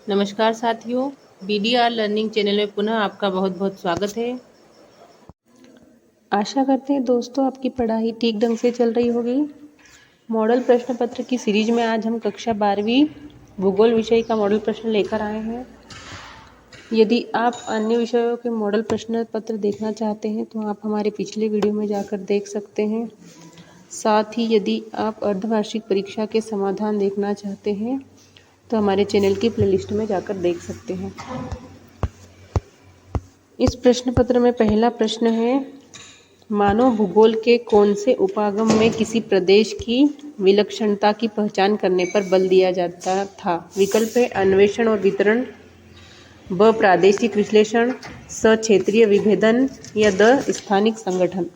नमस्कार साथियों, BDR learning channel में पुनः आपका बहुत बहुत स्वागत है। आशा करते हैं दोस्तों आपकी पढ़ाई ठीक ढंग से चल रही होगी। मॉडल प्रश्न पत्र की सीरीज में आज हम कक्षा 12वीं भूगोल विषय का मॉडल प्रश्न लेकर आए हैं। यदि आप अन्य विषयों के मॉडल प्रश्न पत्र देखना चाहते हैं तो आप हमारे पिछले वीडियो में जाकर देख सकते हैं। साथ ही यदि आप अर्धवार्षिक परीक्षा के समाधान देखना चाहते हैं तो हमारे चैनल की प्लेलिस्ट में जाकर देख सकते हैं। इस प्रश्न पत्र में पहला प्रश्न है, मानव भूगोल के कौन से उपागम में किसी प्रदेश की विलक्षणता की पहचान करने पर बल दिया जाता था। विकल्प है अन्वेषण और वितरण, ब प्रादेशिक विश्लेषण, स क्षेत्रीय विभेदन या द स्थानिक संगठन।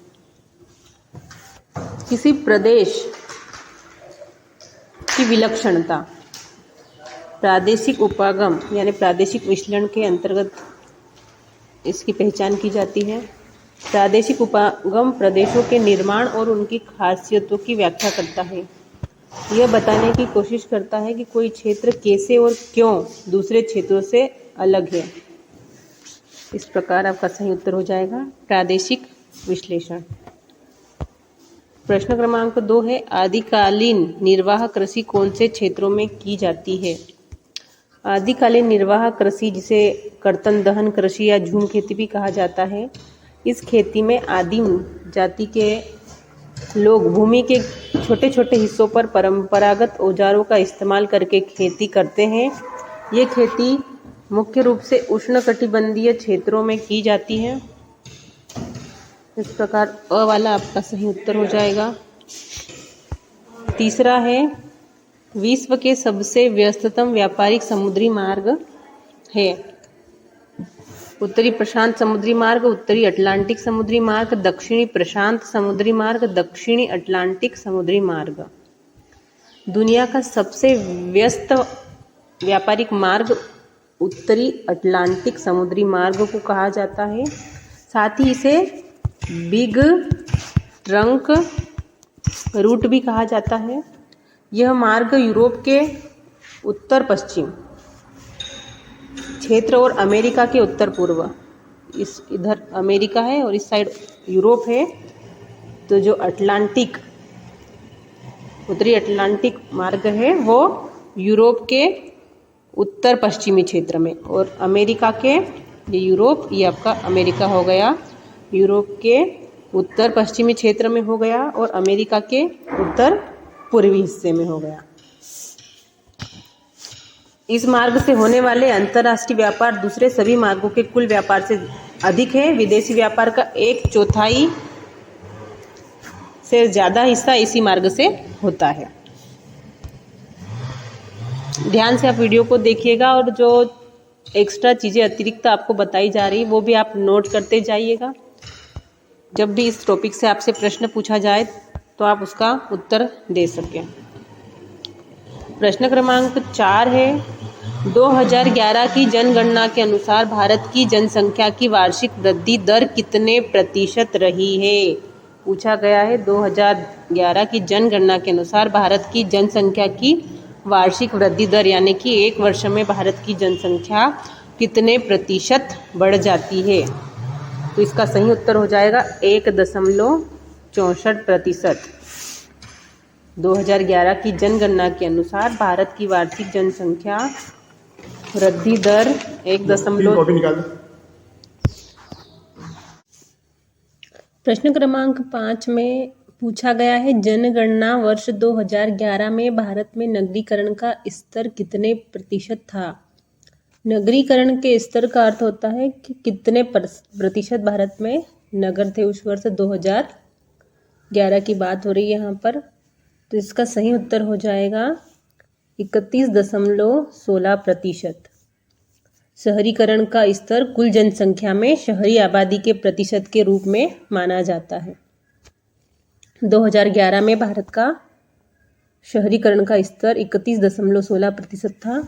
किसी प्रदेश की विलक्षणता प्रादेशिक उपागम यानी प्रादेशिक विश्लेषण के अंतर्गत इसकी पहचान की जाती है। प्रादेशिक उपागम प्रदेशों के निर्माण और उनकी खासियतों की व्याख्या करता है। यह बताने की कोशिश करता है कि कोई क्षेत्र कैसे और क्यों दूसरे क्षेत्रों से अलग है। इस प्रकार आपका सही उत्तर हो जाएगा प्रादेशिक विश्लेषण। प्रश्न क्रमांक 2 है, आदिकालीन निर्वाह कृषि कौन से क्षेत्रों में की जाती है। आदिकालीन निर्वाह कृषि, जिसे कर्तन दहन कृषि या झूम खेती भी कहा जाता है, इस खेती में आदिम जाति के लोग भूमि के छोटे छोटे हिस्सों पर परंपरागत औजारों का इस्तेमाल करके खेती करते हैं। ये खेती मुख्य रूप से उष्णकटिबंधीय क्षेत्रों में की जाती है। इस प्रकार अ वाला आपका सही उत्तर हो जाएगा। तीसरा है, विश्व के सबसे व्यस्ततम व्यापारिक समुद्री मार्ग है। उत्तरी प्रशांत समुद्री मार्ग, उत्तरी अटलांटिक समुद्री मार्ग, दक्षिणी प्रशांत समुद्री मार्ग, दक्षिणी अटलांटिक समुद्री मार्ग। दुनिया का सबसे व्यस्त व्यापारिक मार्ग उत्तरी अटलांटिक समुद्री मार्ग को कहा जाता है। साथ ही इसे बिग ट्रंक रूट भी कहा जाता है। यह मार्ग यूरोप के उत्तर पश्चिम क्षेत्र और अमेरिका के उत्तर पूर्व, इधर अमेरिका है और इस साइड यूरोप है, तो जो अटलांटिक उत्तरी अटलांटिक मार्ग है वो यूरोप के उत्तर पश्चिमी क्षेत्र में, और अमेरिका के ये यूरोप, ये आपका अमेरिका हो गया, यूरोप के उत्तर पश्चिमी क्षेत्र में हो गया और अमेरिका के उत्तर पूर्वी हिस्से में हो गया। इस मार्ग से होने वाले अंतर्राष्ट्रीय व्यापार दूसरे सभी मार्गों के कुल व्यापार से अधिक है। विदेशी व्यापार का 1/4 से ज़्यादा हिस्सा इसी मार्ग से होता है। ध्यान से आप वीडियो को देखिएगा और जो एक्स्ट्रा चीज़ें अतिरिक्त आपको बताई जा रही वो भी आप नोट करते जाइएगा। जब भी इस टॉपिक से आपसे प्रश्न पूछा जाए तो आप उसका उत्तर दे सकें। प्रश्न क्रमांक 4 है, 2011 की जनगणना के अनुसार भारत की जनसंख्या की वार्षिक वृद्धि दर कितने प्रतिशत रही है। पूछा गया है 2011 की जनगणना के अनुसार भारत की जनसंख्या की वार्षिक वृद्धि दर, यानी कि एक वर्ष में भारत की जनसंख्या कितने प्रतिशत बढ़ जाती है। तो इसका सही उत्तर हो जाएगा 1.64%। 2011 की जनगणना के अनुसार भारत की वार्षिक जनसंख्या वृद्धि दर 1. प्रश्न क्रमांक 5 में पूछा गया है, जनगणना वर्ष 2011 में भारत में नगरीकरण का स्तर कितने प्रतिशत था। नगरीकरण के स्तर का अर्थ होता है कि कितने प्रतिशत भारत में नगर थे उस वर्ष। 2011 की बात हो रही है यहाँ पर, तो इसका सही उत्तर हो जाएगा 31.16%। शहरीकरण का स्तर कुल जनसंख्या में शहरी आबादी के प्रतिशत के रूप में माना जाता है। 2011 में भारत का शहरीकरण का स्तर 31.16% था,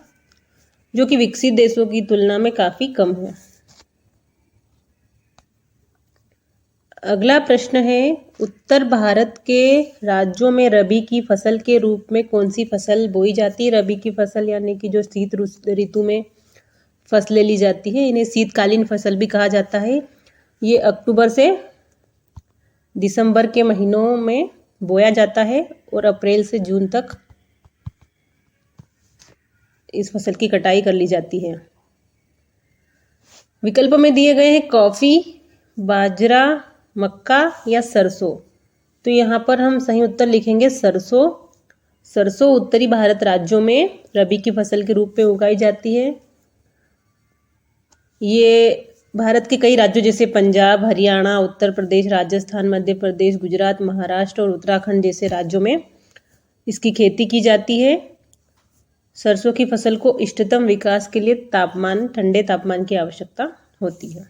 जो कि विकसित देशों की तुलना में काफ़ी कम है। अगला प्रश्न है, उत्तर भारत के राज्यों में रबी की फसल के रूप में कौन सी फसल बोई जाती है? रबी की फसल यानी कि जो शीत ऋतु में फसलें ली जाती है, इन्हें शीतकालीन फसल भी कहा जाता है। ये अक्टूबर से दिसंबर के महीनों में बोया जाता है और अप्रैल से जून तक इस फसल की कटाई कर ली जाती है। विकल्प में दिए गए हैं कॉफी, बाजरा, मक्का या सरसों। तो यहाँ पर हम सही उत्तर लिखेंगे सरसों। सरसों उत्तरी भारत राज्यों में रबी की फसल के रूप में उगाई जाती है। ये भारत के कई राज्यों जैसे पंजाब, हरियाणा, उत्तर प्रदेश, राजस्थान, मध्य प्रदेश, गुजरात, महाराष्ट्र और उत्तराखंड जैसे राज्यों में इसकी खेती की जाती है। सरसों की फसल को इष्टतम विकास के लिए ठंडे तापमान की आवश्यकता होती है।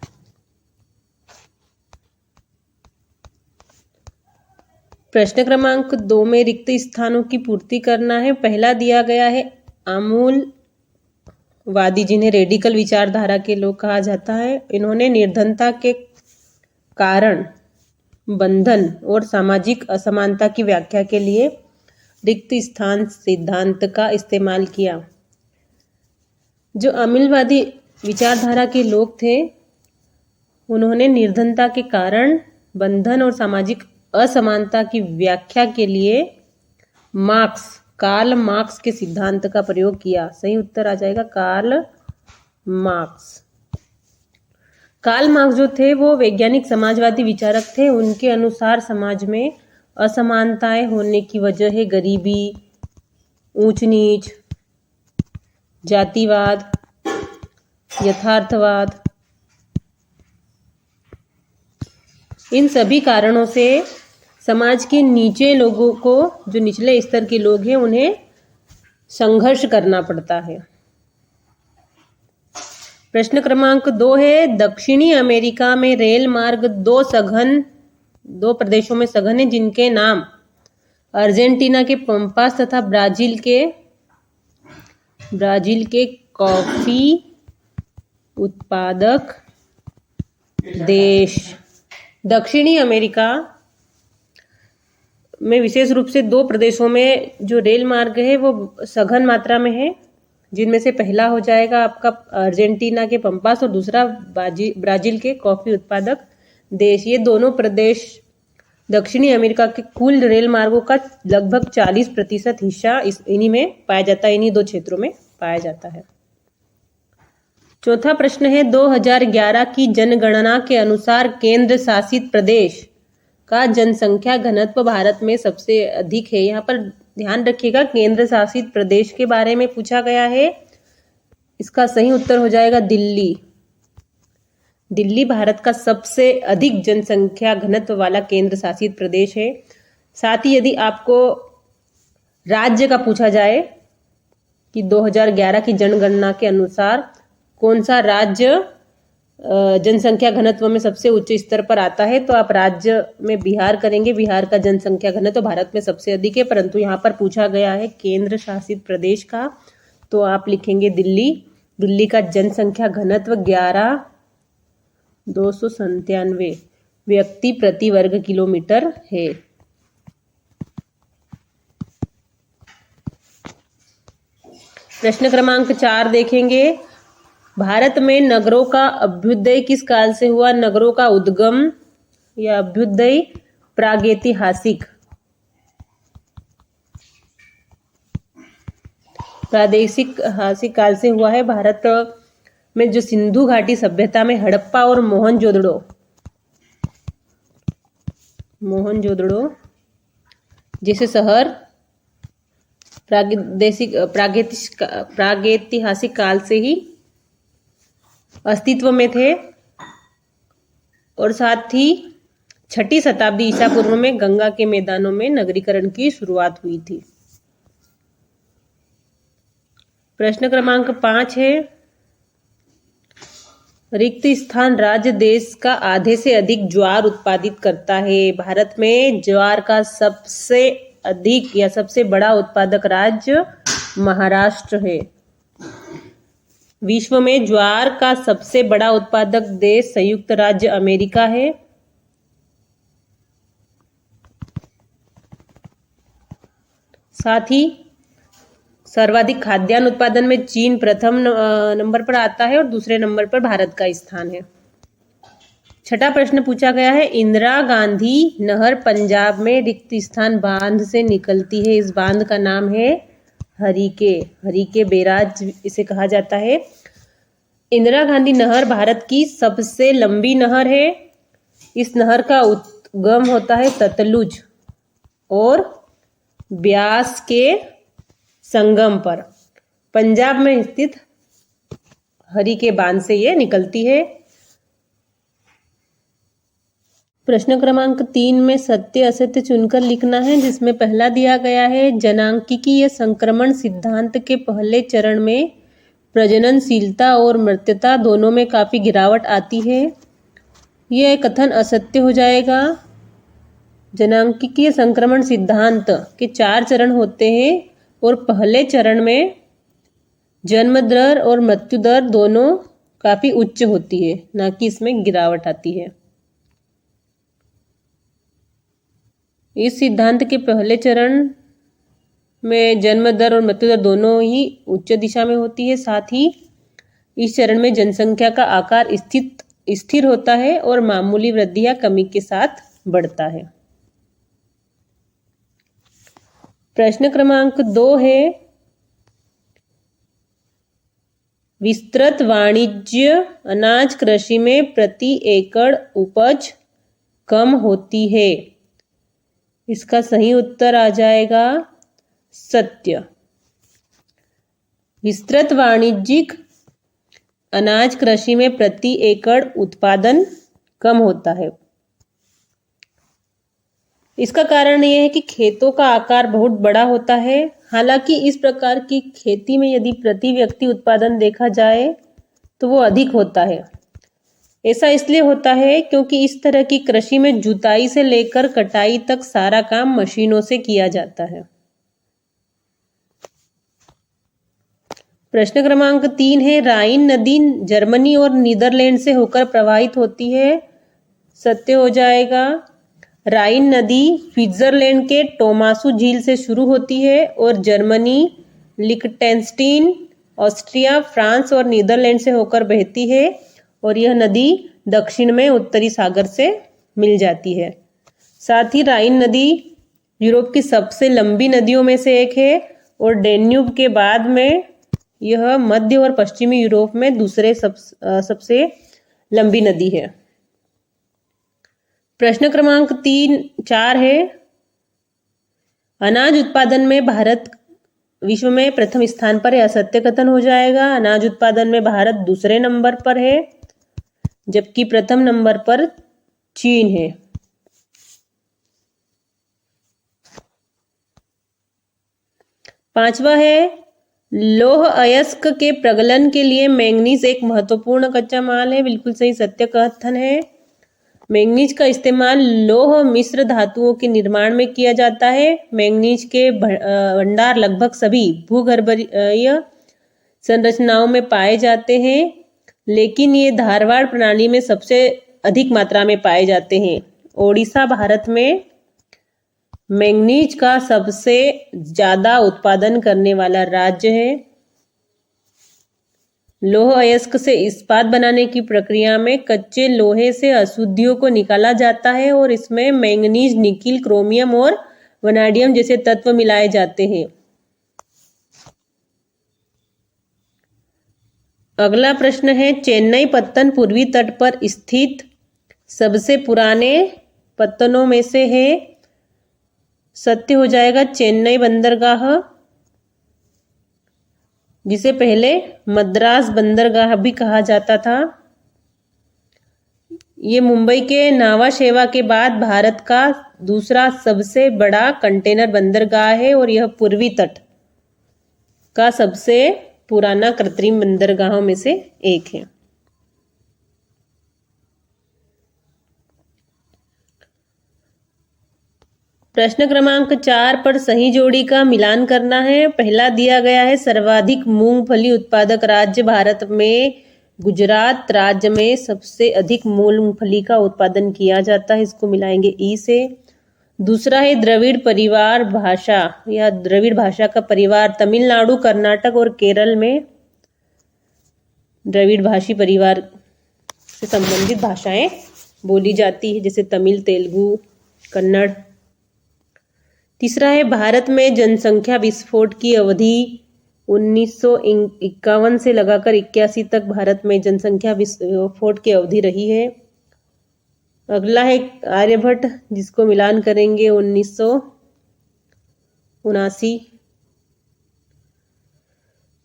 प्रश्न क्रमांक 2 में रिक्त स्थानों की पूर्ति करना है। पहला दिया गया है आमूलवादी, जिन्हें रेडिकल विचारधारा के लोग कहा जाता है। इन्होंने निर्धनता के कारण, बंधन और सामाजिक असमानता की व्याख्या के लिए रिक्त स्थान सिद्धांत का इस्तेमाल किया। जो आमूलवादी विचारधारा के लोग थे, उन्होंने निर्धनता के कारण, बंधन और सामाजिक असमानता की व्याख्या के लिए कार्ल मार्क्स के सिद्धांत का प्रयोग किया। सही उत्तर आ जाएगा कार्ल मार्क्स। कार्ल मार्क्स जो थे वो वैज्ञानिक समाजवादी विचारक थे। उनके अनुसार समाज में असमानताएं होने की वजह है गरीबी, ऊंच नीच, जातिवाद, यथार्थवाद। इन सभी कारणों से समाज के नीचे लोगों को, जो निचले स्तर के लोग हैं, उन्हें संघर्ष करना पड़ता है। प्रश्न क्रमांक 2 है, दक्षिणी अमेरिका में रेल मार्ग दो प्रदेशों में सघन है, जिनके नाम अर्जेंटीना के पंपास तथा ब्राजील के कॉफी उत्पादक देश। दक्षिणी अमेरिका में विशेष रूप से 2 प्रदेशों में जो रेल मार्ग है वो सघन मात्रा में है, जिनमें से पहला हो जाएगा आपका अर्जेंटीना के पंपास और दूसरा ब्राजील के कॉफी उत्पादक देश। ये दोनों प्रदेश दक्षिणी अमेरिका के कुल रेल मार्गों का लगभग 40% हिस्सा इन्हीं में पाया जाता है, इन्हीं 2 क्षेत्रों में पाया जाता है। चौथा प्रश्न है, 2011 की जनगणना के अनुसार केंद्र शासित प्रदेश का जनसंख्या घनत्व भारत में सबसे अधिक है। यहाँ पर ध्यान रखिएगा, केंद्र शासित प्रदेश के बारे में पूछा गया है। इसका सही उत्तर हो जाएगा दिल्ली। दिल्ली भारत का सबसे अधिक जनसंख्या घनत्व वाला केंद्र शासित प्रदेश है। साथ ही यदि आपको राज्य का पूछा जाए कि 2011 की जनगणना के अनुसार कौन सा राज्य जनसंख्या घनत्व में सबसे उच्च स्तर पर आता है, तो आप राज्य में बिहार करेंगे। बिहार का जनसंख्या घनत्व भारत में सबसे अधिक है, परंतु यहाँ पर पूछा गया है केंद्र शासित प्रदेश का, तो आप लिखेंगे दिल्ली। दिल्ली का जनसंख्या घनत्व 11,297 व्यक्ति प्रति वर्ग किलोमीटर है। प्रश्न क्रमांक 4 देखेंगे, भारत में नगरों का अभ्युदय किस काल से हुआ? नगरों का उद्गम या अभ्युदय प्रागैतिहासिक काल से हुआ है। भारत में जो सिंधु घाटी सभ्यता में हड़प्पा और मोहनजोदड़ो जैसे शहर प्रागैतिहासिक काल से ही अस्तित्व में थे, और साथ ही 6ठी शताब्दी ईसा पूर्व में गंगा के मैदानों में नगरीकरण की शुरुआत हुई थी। प्रश्न क्रमांक 5 है, रिक्त स्थान राज्य देश का आधे से अधिक ज्वार उत्पादित करता है। भारत में ज्वार का सबसे अधिक या सबसे बड़ा उत्पादक राज्य महाराष्ट्र है। विश्व में ज्वार का सबसे बड़ा उत्पादक देश संयुक्त राज्य अमेरिका है। साथ ही सर्वाधिक खाद्यान्न उत्पादन में चीन प्रथम नंबर पर आता है और दूसरे नंबर पर भारत का स्थान है। छठा प्रश्न पूछा गया है, इंदिरा गांधी नहर पंजाब में रिक्त स्थान बांध से निकलती है। इस बांध का नाम है हरिके बैराज इसे कहा जाता है। इंदिरा गांधी नहर भारत की सबसे लंबी नहर है। इस नहर का उद्गम होता है सतलुज और ब्यास के संगम पर पंजाब में स्थित हरिके बांध से ये निकलती है। प्रश्न क्रमांक 3 में सत्य असत्य चुनकर लिखना है, जिसमें पहला दिया गया है, जनांकिकीय संक्रमण सिद्धांत के पहले चरण में प्रजननशीलता और मृत्यता दोनों में काफी गिरावट आती है। यह कथन असत्य हो जाएगा। जनांकिकीय संक्रमण सिद्धांत के 4 चरण होते हैं और पहले चरण में जन्म दर और मृत्यु दर दोनों काफी उच्च होती है, ना कि इसमें गिरावट आती है। इस सिद्धांत के पहले चरण में जन्म दर और मृत्यु दर दोनों ही उच्च दिशा में होती है। साथ ही इस चरण में जनसंख्या का आकार स्थिर होता है और मामूली वृद्धि या कमी के साथ बढ़ता है। प्रश्न क्रमांक 2 है, विस्तृत वाणिज्य अनाज कृषि में प्रति एकड़ उपज कम होती है। इसका सही उत्तर आ जाएगा सत्य। विस्तृत वाणिज्यिक अनाज कृषि में प्रति एकड़ उत्पादन कम होता है। इसका कारण यह है कि खेतों का आकार बहुत बड़ा होता है। हालांकि इस प्रकार की खेती में यदि प्रति व्यक्ति उत्पादन देखा जाए तो वो अधिक होता है। ऐसा इसलिए होता है क्योंकि इस तरह की कृषि में जुताई से लेकर कटाई तक सारा काम मशीनों से किया जाता है। प्रश्न क्रमांक 3 है, राइन नदी जर्मनी और नीदरलैंड से होकर प्रवाहित होती है। सत्य हो जाएगा। राइन नदी स्विट्जरलैंड के टोमासू झील से शुरू होती है और जर्मनी, लिechtenstein, ऑस्ट्रिया, फ्रांस और नीदरलैंड से होकर बहती है और यह नदी दक्षिण में उत्तरी सागर से मिल जाती है। साथ ही राइन नदी यूरोप की सबसे लंबी नदियों में से एक है और डेन्यूब के बाद में यह मध्य और पश्चिमी यूरोप में दूसरे सबसे लंबी नदी है। प्रश्न क्रमांक 4 है, अनाज उत्पादन में भारत विश्व में प्रथम स्थान पर है। असत्य कथन हो जाएगा। अनाज उत्पादन में भारत दूसरे नंबर पर है जबकि प्रथम नंबर पर चीन है। पांचवा है, लौह अयस्क के प्रगलन के लिए मैंगनीज एक महत्वपूर्ण कच्चा माल है। बिल्कुल सही सत्य कथन है। मैंगनीज का इस्तेमाल लौह मिश्र धातुओं के निर्माण में किया जाता है। मैंगनीज के भंडार लगभग सभी भूगर्भीय संरचनाओं में पाए जाते हैं, लेकिन ये धारवाड़ प्रणाली में सबसे अधिक मात्रा में पाए जाते हैं। ओडिशा भारत में मैंगनीज का सबसे ज्यादा उत्पादन करने वाला राज्य है। लौह अयस्क से इस्पात बनाने की प्रक्रिया में कच्चे लोहे से अशुद्धियों को निकाला जाता है और इसमें मैंगनीज, निकिल, क्रोमियम और वनाडियम जैसे तत्व मिलाए जाते हैं। अगला प्रश्न है, चेन्नई पत्तन पूर्वी तट पर स्थित सबसे पुराने पत्तनों में से है। सत्य हो जाएगा। चेन्नई बंदरगाह, जिसे पहले मद्रास बंदरगाह भी कहा जाता था, ये मुंबई के नावा शेवा के बाद भारत का दूसरा सबसे बड़ा कंटेनर बंदरगाह है और यह पूर्वी तट का सबसे पुराना कृत्रिम बंदरगाहों में से एक है। प्रश्न क्रमांक 4 पर सही जोड़ी का मिलान करना है। पहला दिया गया है, सर्वाधिक मूंगफली उत्पादक राज्य भारत में गुजरात राज्य में सबसे अधिक मूंगफली का उत्पादन किया जाता है। इसको मिलाएंगे ई से। दूसरा है द्रविड़ परिवार भाषा या द्रविड़ भाषा का परिवार तमिलनाडु, कर्नाटक और केरल में द्रविड़ भाषी परिवार से संबंधित भाषाएं बोली जाती है, जैसे तमिल, तेलुगु, कन्नड़। तीसरा है भारत में जनसंख्या विस्फोट की अवधि 1951 से लगाकर 81 तक भारत में जनसंख्या विस्फोट की अवधि रही है। अगला है आर्यभट्ट, जिसको मिलान करेंगे 1979।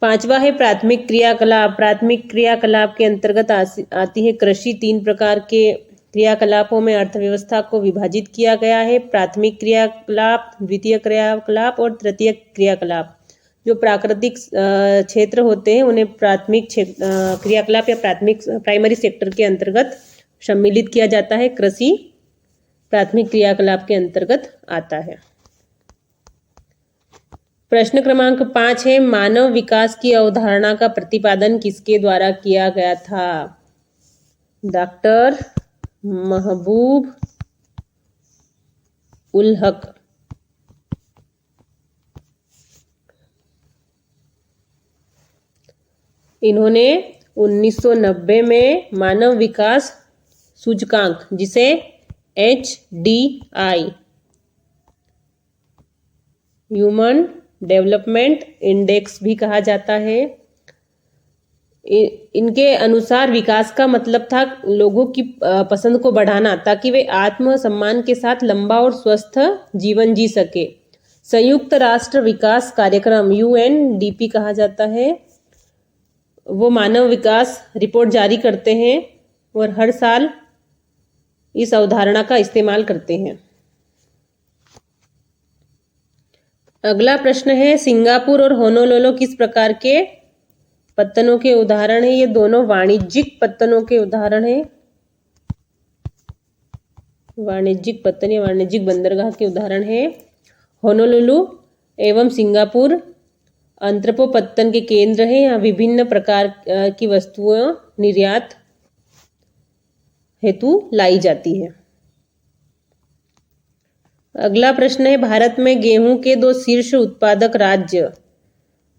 पांचवा है प्राथमिक क्रियाकलाप। प्राथमिक क्रियाकलाप के अंतर्गत आती है कृषि। 3 प्रकार के क्रियाकलापों में अर्थव्यवस्था को विभाजित किया गया है, प्राथमिक क्रियाकलाप, द्वितीय क्रियाकलाप और तृतीय क्रियाकलाप। जो प्राकृतिक क्षेत्र होते हैं उन्हें प्राथमिक क्रियाकलाप या प्राइमरी सेक्टर के अंतर्गत सम्मिलित किया जाता है। कृषि प्राथमिक क्रियाकलाप के अंतर्गत आता है। प्रश्न क्रमांक 5 है मानव विकास की अवधारणा का प्रतिपादन किसके द्वारा किया गया था? डॉक्टर महबूब उल हक। इन्होंने 1990 में मानव विकास सूचकांक, जिसे HDI ह्यूमन डेवलपमेंट इंडेक्स भी कहा जाता है, इनके अनुसार विकास का मतलब था लोगों की पसंद को बढ़ाना ताकि वे आत्मसम्मान के साथ लंबा और स्वस्थ जीवन जी सके। संयुक्त राष्ट्र विकास कार्यक्रम UNDP कहा जाता है, वो मानव विकास रिपोर्ट जारी करते हैं और हर साल इस अवधारणा का इस्तेमाल करते हैं। अगला प्रश्न है सिंगापुर और होनोलुलु किस प्रकार के पत्तनों के उदाहरण है? ये दोनों वाणिज्यिक पत्तनों के उदाहरण है। वाणिज्यिक पत्तन या वाणिज्यिक बंदरगाह के उदाहरण है। होनोलुलु एवं सिंगापुर अंतरपो पत्तन के केंद्र हैं। यहाँ विभिन्न प्रकार की वस्तुओं निर्यात हेतु लाई जाती है। अगला प्रश्न है भारत में गेहूं के 2 शीर्ष उत्पादक राज्य।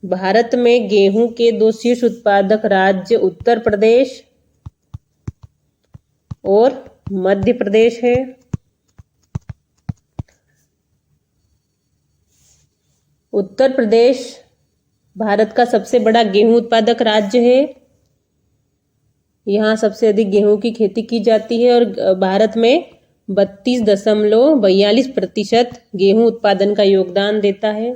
भारत में गेहूं के 2 शीर्ष उत्पादक राज्य उत्तर प्रदेश और मध्य प्रदेश है। उत्तर प्रदेश भारत का सबसे बड़ा गेहूं उत्पादक राज्य है। यहाँ सबसे अधिक गेहूं की खेती की जाती है और भारत में 32.42% गेहूं उत्पादन का योगदान देता है।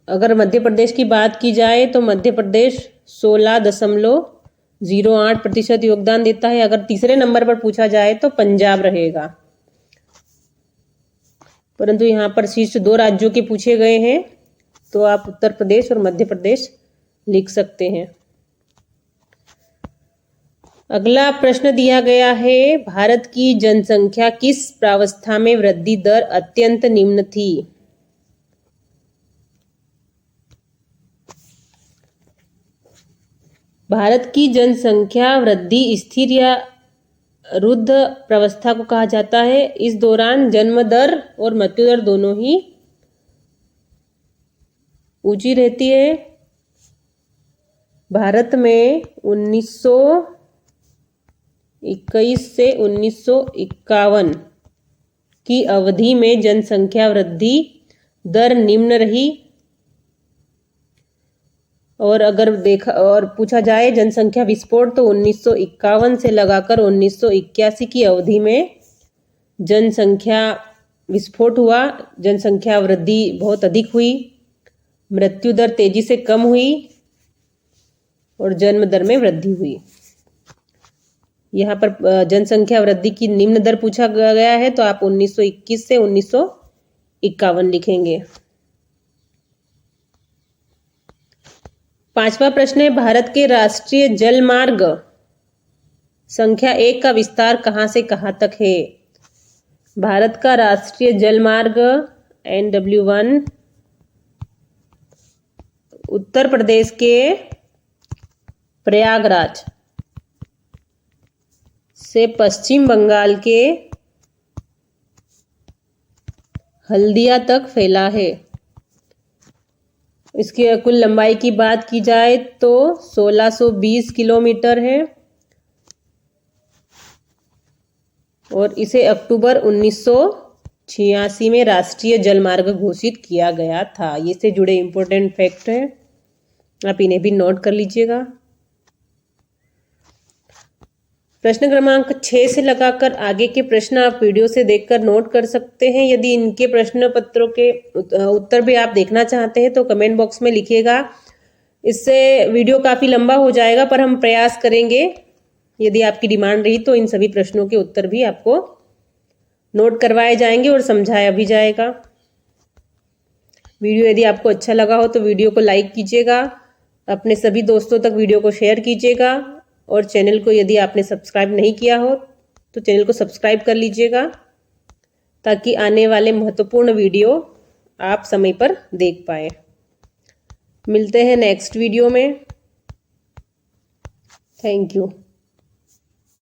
अगर मध्य प्रदेश की बात की जाए तो मध्य प्रदेश 16.08% योगदान देता है। अगर तीसरे नंबर पर पूछा जाए तो पंजाब रहेगा, परंतु यहाँ पर शीर्ष 2 राज्यों के पूछे गए हैं तो आप उत्तर प्रदेश और मध्य प्रदेश लिख सकते हैं। अगला प्रश्न दिया गया है भारत की जनसंख्या किस प्रावस्था में वृद्धि दर अत्यंत निम्न थी? भारत की जनसंख्या वृद्धि स्थिर या रुद्ध प्रावस्था को कहा जाता है। इस दौरान जन्म दर और मृत्यु दर दोनों ही ऊंची रहती है। भारत में 1921 से 1951 की अवधि में जनसंख्या वृद्धि दर निम्न रही। और अगर देखा और पूछा जाए जनसंख्या विस्फोट तो 1951 से लगाकर 1981 की अवधि में जनसंख्या विस्फोट हुआ। जनसंख्या वृद्धि बहुत अधिक हुई, मृत्यु दर तेजी से कम हुई और जन्म दर में वृद्धि हुई। यहाँ पर जनसंख्या वृद्धि की निम्न दर पूछा गया है तो आप 1921 से 1951 लिखेंगे। 5वां प्रश्न है भारत के राष्ट्रीय जल मार्ग संख्या 1 का विस्तार कहां से कहां तक है? भारत का राष्ट्रीय जल मार्ग NW1 उत्तर प्रदेश के प्रयागराज से पश्चिम बंगाल के हल्दिया तक फैला है। इसकी कुल लंबाई की बात की जाए तो 1620 किलोमीटर है और इसे अक्टूबर 1986 में राष्ट्रीय जलमार्ग घोषित किया गया था। ये से जुड़े इंपॉर्टेंट फैक्ट है, आप इन्हें भी नोट कर लीजिएगा। प्रश्न क्रमांक 6 से लगाकर आगे के प्रश्न आप वीडियो से देखकर नोट कर सकते हैं। यदि इनके प्रश्न पत्रों के उत्तर भी आप देखना चाहते हैं तो कमेंट बॉक्स में लिखिएगा। इससे वीडियो काफ़ी लंबा हो जाएगा, पर हम प्रयास करेंगे, यदि आपकी डिमांड रही तो इन सभी प्रश्नों के उत्तर भी आपको नोट करवाए जाएंगे और समझाया भी जाएगा। वीडियो यदि आपको अच्छा लगा हो तो वीडियो को लाइक कीजिएगा, अपने सभी दोस्तों तक वीडियो को शेयर कीजिएगा और चैनल को यदि आपने सब्सक्राइब नहीं किया हो तो चैनल को सब्सक्राइब कर लीजिएगा, ताकि आने वाले महत्वपूर्ण वीडियो आप समय पर देख पाए। मिलते हैं नेक्स्ट वीडियो में। Thank you.